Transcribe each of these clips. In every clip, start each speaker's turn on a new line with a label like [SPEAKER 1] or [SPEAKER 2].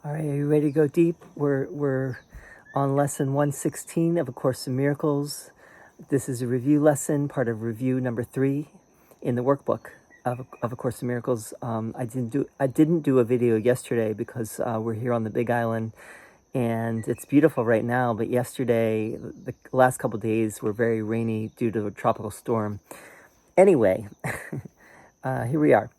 [SPEAKER 1] All right, are you ready to go deep? We're on lesson 116 of A Course in Miracles. This is a review lesson, part of review number 3 in the workbook of A Course in Miracles. I didn't do a video yesterday because we're here on the Big Island and it's beautiful right now. But yesterday, the last couple of days were very rainy due to a tropical storm. Anyway, here we are.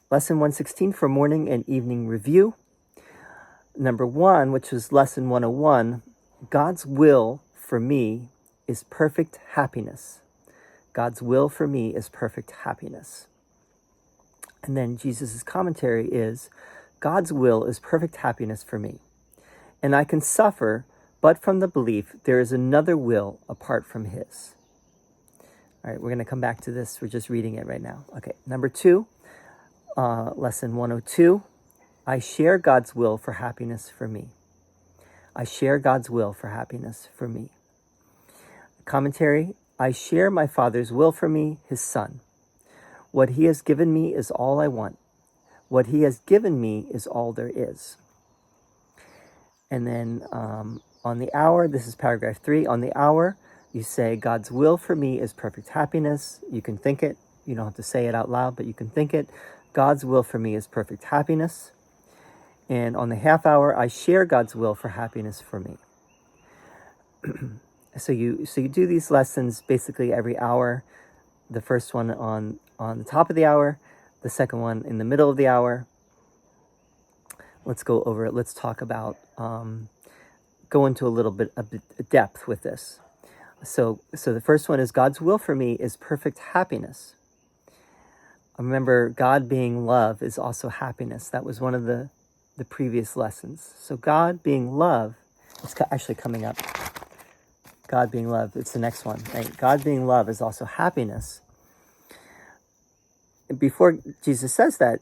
[SPEAKER 1] Lesson 116 for morning and evening review. Number 1, which was lesson 101, God's will for me is perfect happiness. God's will for me is perfect happiness. And then Jesus' commentary is, God's will is perfect happiness for me. And I can suffer, but from the belief there is another will apart from his. All right, we're going to come back to this. We're just reading it right now. Okay, number 2, lesson 102. I share God's will for happiness for me. I share God's will for happiness for me. Commentary, I share my Father's will for me, his Son. What he has given me is all I want. What he has given me is all there is. And then on the hour, this is paragraph 3, on the hour, you say, God's will for me is perfect happiness. You can think it. You don't have to say it out loud, but you can think it. God's will for me is perfect happiness. And on the half hour, I share God's will for happiness for me. So you do these lessons basically every hour. The first one on the top of the hour, the second one in the middle of the hour. Let's go over it. Let's talk about, go into a little bit of depth with this. So the first one is God's will for me is perfect happiness. Remember, God being love is also happiness. That was one of the previous lessons. So God being love, it's actually coming up. God being love, it's the next one, right? God being love is also happiness. Before Jesus says that,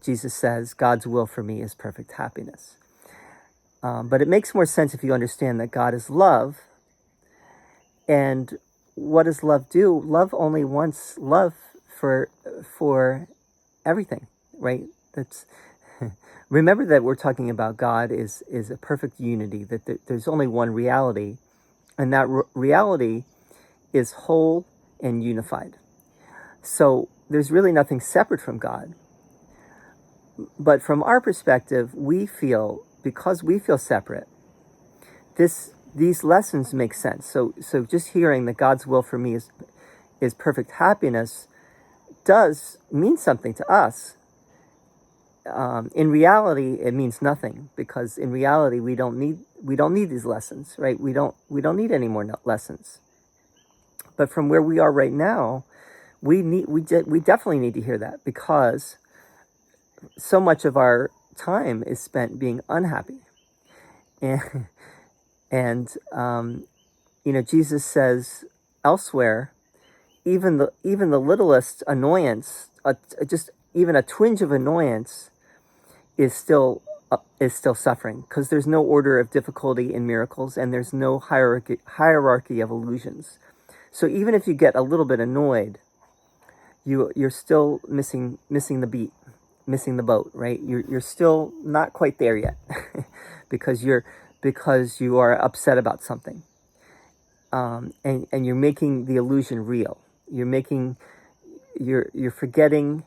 [SPEAKER 1] Jesus says, God's will for me is perfect happiness. But it makes more sense if you understand that God is love. And what does love do? Love only wants love for everything, right? That's remember that we're talking about God is a perfect unity, that there's only one reality, and that reality is whole and unified. So there's really nothing separate from God. But from our perspective, because we feel separate, these lessons make sense. So just hearing that God's will for me is perfect happiness does mean something to us. In reality, it means nothing, because in reality we don't need these lessons, right? We don't need any more lessons. But from where we are right now, we definitely need to hear that, because so much of our time is spent being unhappy, and Jesus says elsewhere, even the littlest annoyance, just even a twinge of annoyance, is still suffering, because there's no order of difficulty in miracles, and there's no hierarchy of illusions. So even if you get a little bit annoyed, you're still missing the beat, missing the boat, right? You're still not quite there yet, because you are upset about something, and you're making the illusion real. You're forgetting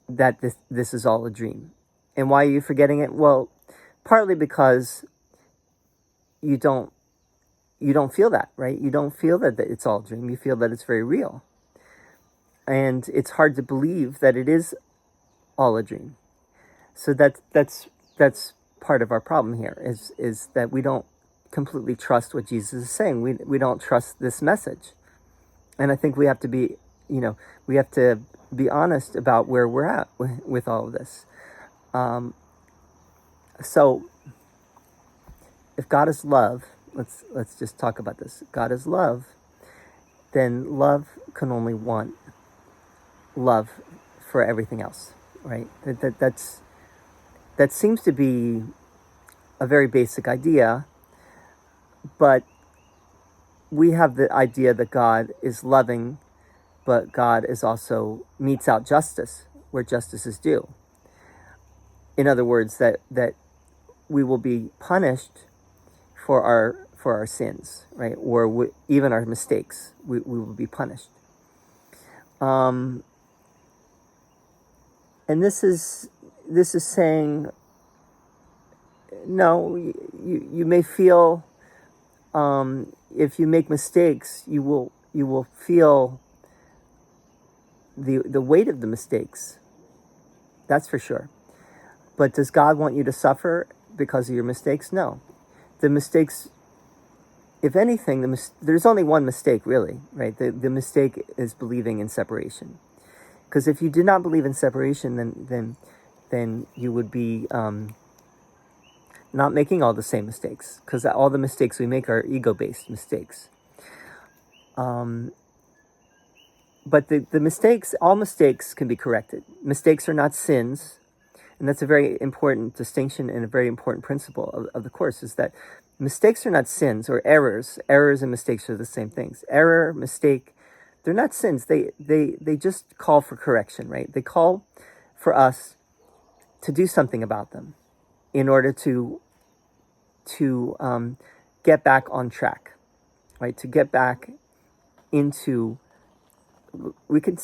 [SPEAKER 1] that this is all a dream. And why are you forgetting it? Well, partly because you don't feel that, right? You don't feel that it's all a dream. You feel that it's very real. And it's hard to believe that it is all a dream. So that's part of our problem here, is that we don't completely trust what Jesus is saying. We don't trust this message. And I think we have to be honest about where we're at with all of this. So if God is love, let's just talk about this. God is love, then love can only want love for everything else, right? That seems to be a very basic idea, but we have the idea that God is loving, but God is also metes out justice where justice is due. in other words, that we will be punished for our sins, right? Or even our mistakes, we will be punished. And this is saying, no, you may feel, if you make mistakes, you will feel the weight of the mistakes. That's for sure. But does God want you to suffer because of your mistakes? No. The mistakes, if anything, there's only one mistake, really, right? The mistake is believing in separation. Because if you did not believe in separation, then you would be not making all the same mistakes. Because all the mistakes we make are ego-based mistakes. But the mistakes, all mistakes can be corrected. Mistakes are not sins. And that's a very important distinction and a very important principle of the Course, is that mistakes are not sins or errors. Errors and mistakes are the same things. Error, mistake, they're not sins. They just call for correction, right? They call for us to do something about them in order to get back on track, right? To get back into, you could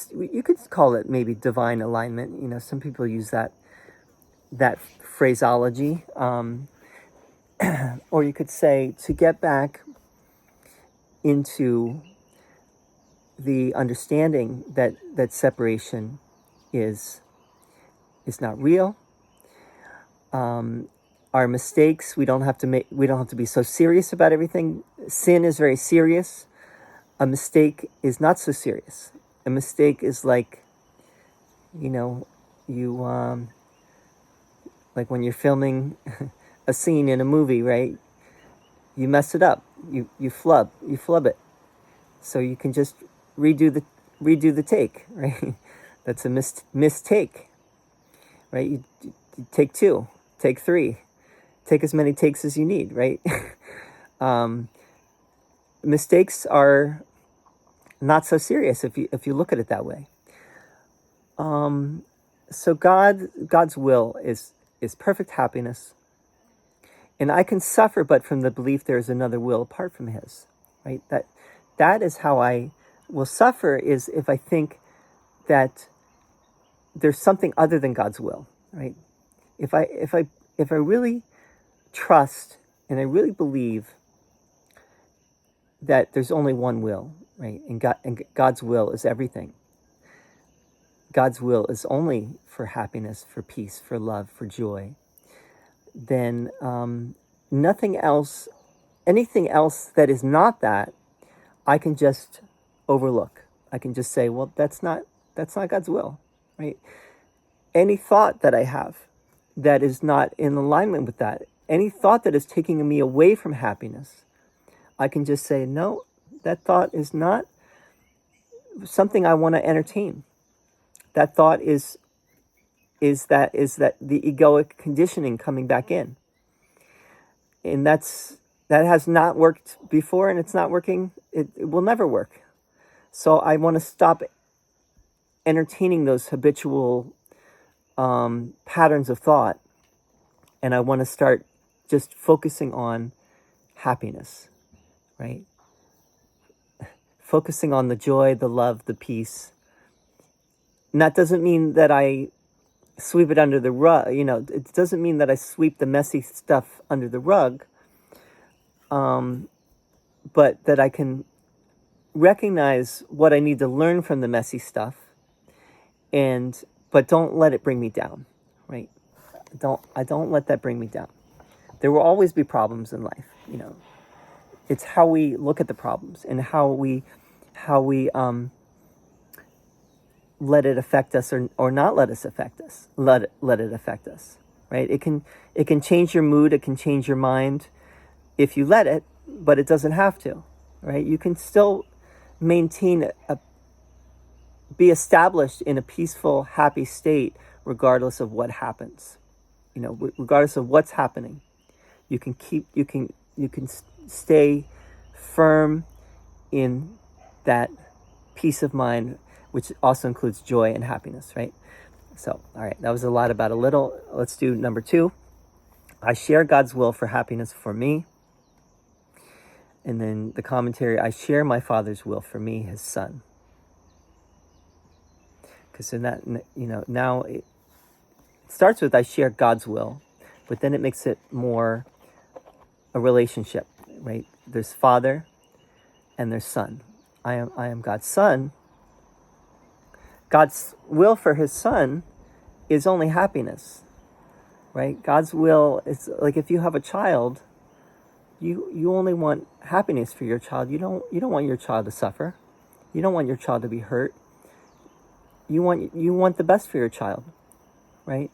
[SPEAKER 1] call it maybe divine alignment. You know, some people use that phraseology, or you could say to get back into the understanding that separation is not real. Our mistakes, we don't have to be so serious about everything. Sin is very serious. A mistake is not so serious. A mistake is like, you like when you're filming a scene in a movie, right? You mess it up. You flub it. So you can just redo the take, right? That's a mistake, right? You take 2, take 3, take as many takes as you need, right? Mistakes are not so serious if you look at it that way. So God's will is perfect happiness, and I can suffer, but from the belief there is another will apart from His, right? That is how I will suffer, is if I think that there's something other than God's will, right? If I really trust and I really believe that there's only one will, right? And God's will is everything. God's will is only for happiness, for peace, for love, for joy. Then nothing else, anything else that is not that, I can just overlook. I can just say, well, that's not God's will, right? Any thought that I have that is not in alignment with that, any thought that is taking me away from happiness, I can just say, no, that thought is not something I want to entertain. That thought is that the egoic conditioning coming back in. And that has not worked before, and it's not working. It will never work. So I want to stop entertaining those habitual patterns of thought, and I want to start just focusing on happiness, right? Focusing on the joy, the love, the peace. And that doesn't mean that I sweep it under the rug. It doesn't mean that I sweep the messy stuff under the rug, but that I can recognize what I need to learn from the messy stuff, but don't let it bring me down, right? I don't let that bring me down. There will always be problems in life, It's how we look at the problems and how we let it affect us or not let us affect us. Let it affect us, right? It can change your mood. It can change your mind if you let it, but it doesn't have to, right? You can still maintain be established in a peaceful, happy state regardless of what happens. Regardless of what's happening, you can stay firm in that peace of mind, which also includes joy and happiness, right? So, all right, that was a lot about a little. Let's do number 2. I share God's will for happiness for me. And then the commentary, I share my Father's will for me, his Son. Because in that, now it starts with I share God's will, but then it makes it more a relationship, right? There's Father and there's Son. I am God's Son. God's will for his Son is only happiness, right? God's will is like if you have a child, you only want happiness for your child. You don't want your child to suffer. You don't want your child to be hurt. You want the best for your child, right?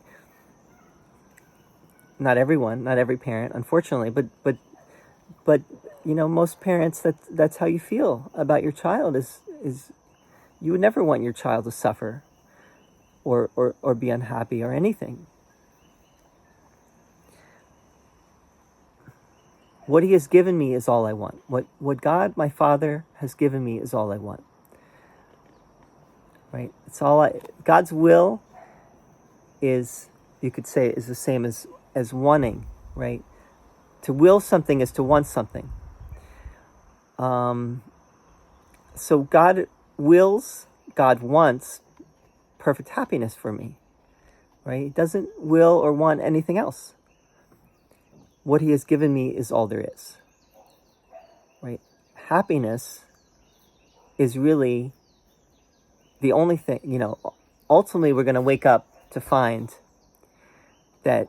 [SPEAKER 1] Not everyone, not every parent, unfortunately, but most parents, that's how you feel about your child is you would never want your child to suffer or be unhappy or anything. What he has given me is all I want. What God, my Father, has given me is all I want. Right? It's all God's will is, you could say, is the same as wanting, right? To will something is to want something. So God wills, God wants perfect happiness for me, right? He doesn't will or want anything else. What he has given me is all there is, right? Happiness is really the only thing, ultimately we're going to wake up to find that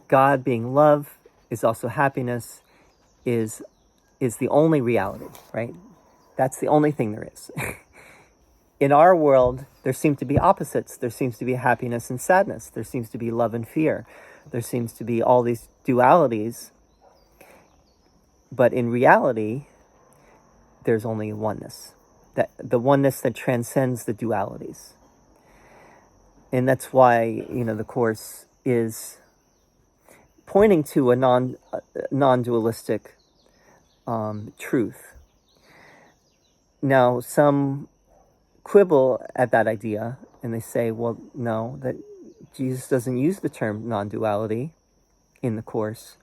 [SPEAKER 1] God being love is also happiness, is the only reality, right? That's the only thing there is. In our world, there seem to be opposites. There seems to be happiness and sadness. There seems to be love and fear. There seems to be all these dualities. But in reality, there's only oneness. The oneness that transcends the dualities. And that's why, the Course is pointing to a non-dualistic truth. Now, some quibble at that idea, and they say, well, no, that Jesus doesn't use the term non-duality in the Course.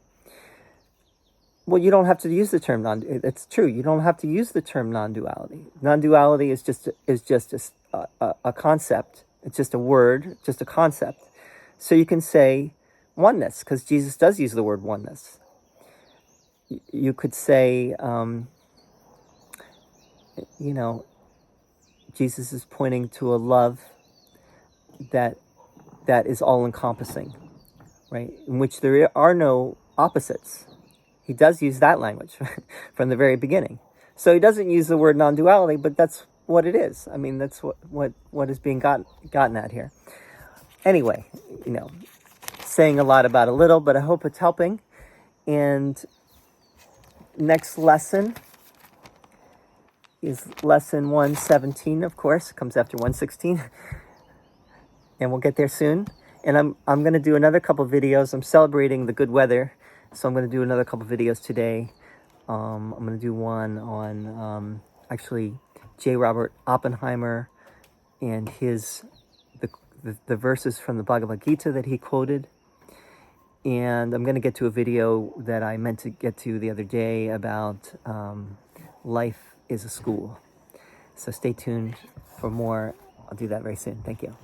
[SPEAKER 1] Well, you don't have to use the term it's true. You don't have to use the term non-duality. Non-duality is just a concept. It's just a word, just a concept. So you can say oneness, because Jesus does use the word oneness. You could say, Jesus is pointing to a love that is all-encompassing, right? In which there are no opposites. He does use that language from the very beginning. So he doesn't use the word non-duality, but that's what it is. I mean, that's what is being gotten at here. Anyway, saying a lot about a little, but I hope it's helping. And next lesson is lesson 117, of course. It comes after 116. And we'll get there soon. And I'm going to do another couple videos. I'm celebrating the good weather, so I'm going to do another couple videos today. I'm going to do one on actually J. Robert Oppenheimer and the verses from the Bhagavad Gita that he quoted. And I'm going to get to a video that I meant to get to the other day about life is a school. So stay tuned for more. I'll do that very soon. Thank you.